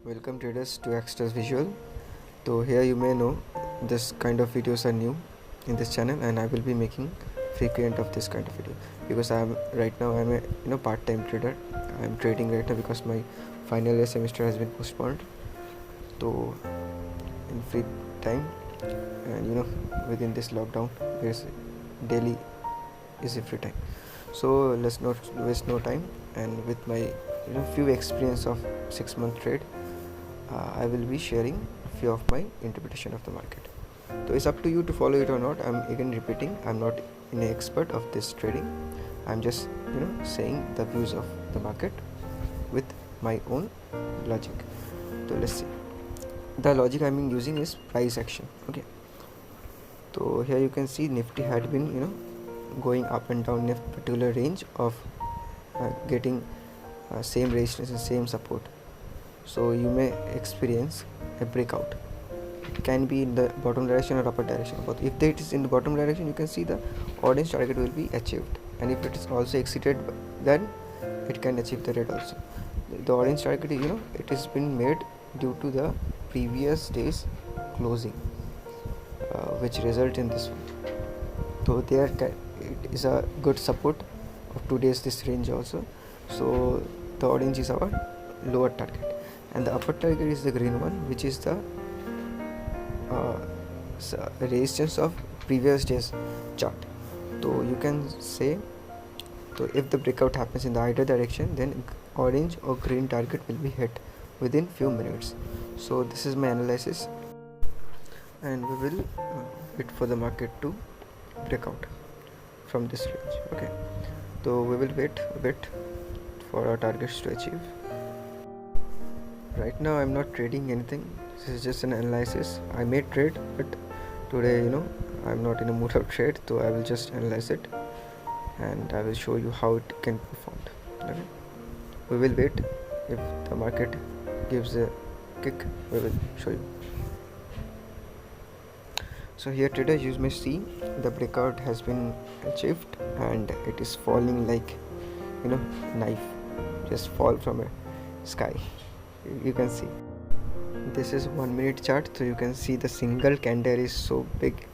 Welcome traders to Extras Visual. So here you may know this kind of videos are new in this channel, and I will be making frequent of this kind of video because I'm a part-time trader. I'm trading right now because my final year semester has been postponed. So in free time and within this lockdown there's daily is a free time. So let's not waste no time, and with my few experience of 6 month trade, I will be sharing few of my interpretation of the market. So it's up to you to follow it or not. I'm again repeating, I'm not an expert of this trading. I'm just saying the views of the market with my own logic. So let's see. The logic I'm using is price action. Okay. So here you can see Nifty had been going up and down in a particular range of getting same resistance and same support. So you may experience a breakout. It can be in the bottom direction or upper direction. But if it is in the bottom direction, you can see the orange target will be achieved, and if it is also exceeded, then it can achieve the red also. The orange target, it has been made due to the previous day's closing, which result in this one. So there it is a good support of today's this range also. So the orange is our lower target, and the upper target is the green one, which is the resistance of previous day's chart. So you can say, so if the breakout happens in the either direction, then orange or green target will be hit within few minutes. So this is my analysis, and we will wait for the market to break out from this range. Okay, so we will wait a bit for our targets to achieve. Right now I'm not trading anything. This is just an analysis. I may trade, but today I'm not in a mood of trade, so I will just analyze it and I will show you how it can be performed. Okay, we will wait. If the market gives a kick, we will show you. So here today you may see the breakout has been achieved, and it is falling like knife just fall from a sky. You can see this is 1 minute chart, so you can see the single candle is so big,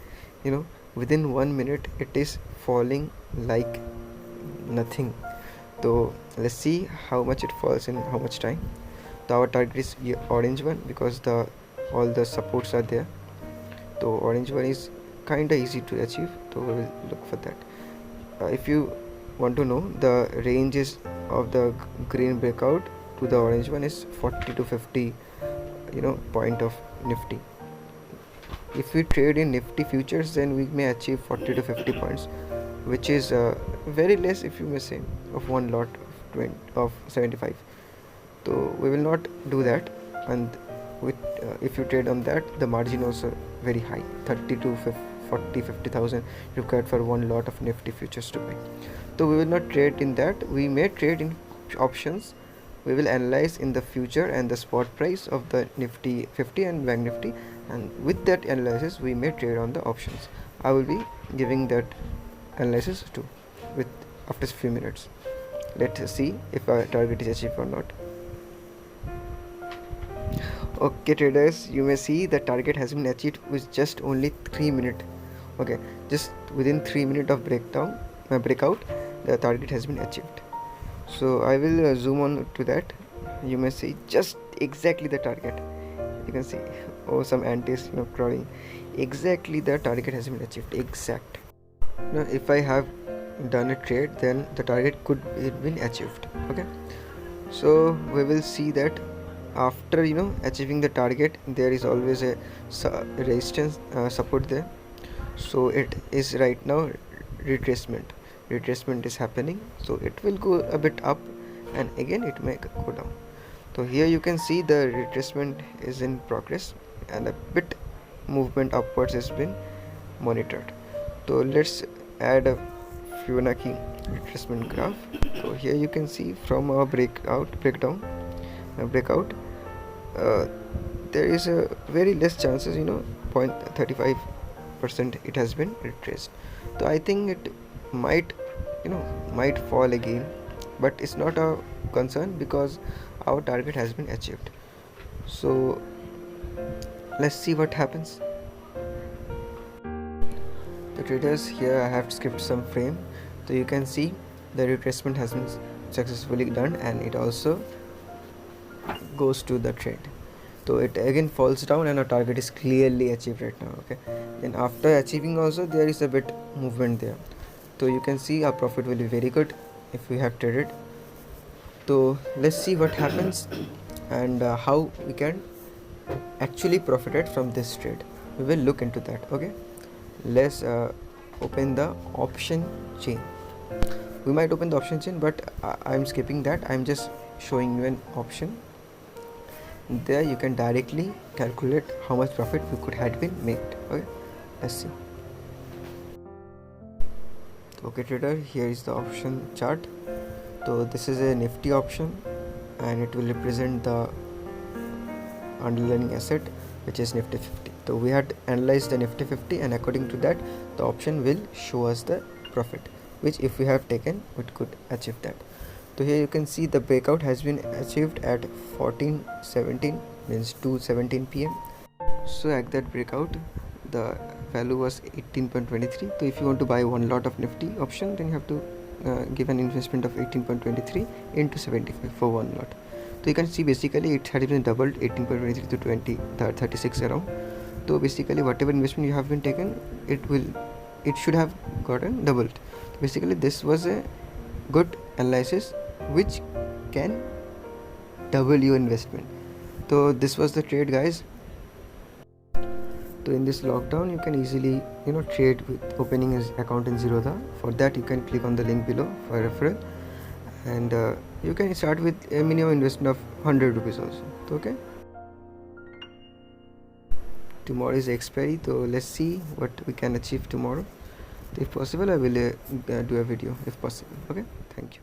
within 1 minute it is falling like nothing. So let's see how much it falls in how much time. So our target is orange one because all the supports are there. So orange one is kinda easy to achieve, so we will look for that. If you want to know, the ranges of the green breakout to the orange one is 40 to 50 point of Nifty. If we trade in Nifty futures, then we may achieve 40 to 50 points, which is very less, if you may say, of one lot of 75. So we will not do that, and with if you trade on that, the margin also very high, 30 to 40 50,000 required for one lot of Nifty futures to buy. So we will not trade in that. We may trade in options. We will analyze in the future and the spot price of the Nifty 50 and Bank Nifty, and with that analysis we may trade on the options. I will be giving that analysis too with after a few minutes. Let's see if our target is achieved or not. Okay traders, you may see the target has been achieved with just only 3 minutes. Okay, just within 3 minutes of breakout, the target has been achieved. So I will zoom on to that. You may see just exactly the target. You can see, oh, some antis crawling. Exactly the target has been achieved. Exact. If I have done a trade, then the target could have been achieved. Okay, so we will see that after achieving the target, there is always a resistance support there. So it is right now retracement is happening, so it will go a bit up and again it may go down. So here you can see the retracement is in progress, and a bit movement upwards has been monitored. So let's add a Fibonacci retracement graph. So here you can see from our breakout, there is a very less chances, 0.35% it has been retraced. So I think it might fall again, but it's not a concern because our target has been achieved. So let's see what happens. The traders, here I have skipped some frame, so you can see the retracement has been successfully done and it also goes to the trade. So it again falls down and our target is clearly achieved right now. Okay, then after achieving also there is a bit movement there, so you can see our profit will be very good if we have traded. So let's see what happens and how we can actually profited from this trade. We will look into that. Okay, let's open the option chain. We might open the option chain, but I'm skipping that. I'm just showing you an option. There you can directly calculate how much profit we could have been made. Okay, let's see. Okay trader, here is the option chart. So this is a Nifty option and it will represent the underlying asset, which is Nifty 50. So we had analyzed the Nifty 50 and according to that the option will show us the profit, which if we have taken we could achieve that. So here you can see the breakout has been achieved at 14:17, means 2:17 p.m. So at that breakout the value was 18.23. So if you want to buy one lot of Nifty option, then you have to give an investment of 18.23 into 75 for one lot. So you can see basically it had been doubled, 18.23 to 36 around. So basically whatever investment you have been taken, it should have gotten doubled. Basically this was a good analysis which can double your investment. So this was the trade, guys. So in this lockdown you can easily trade with opening his account in Zerodha. For that you can click on the link below for referral, and you can start with a minimum investment of 100 rupees also. Okay, tomorrow is expiry, so let's see what we can achieve tomorrow. If possible I will do a video if possible. Okay, thank you.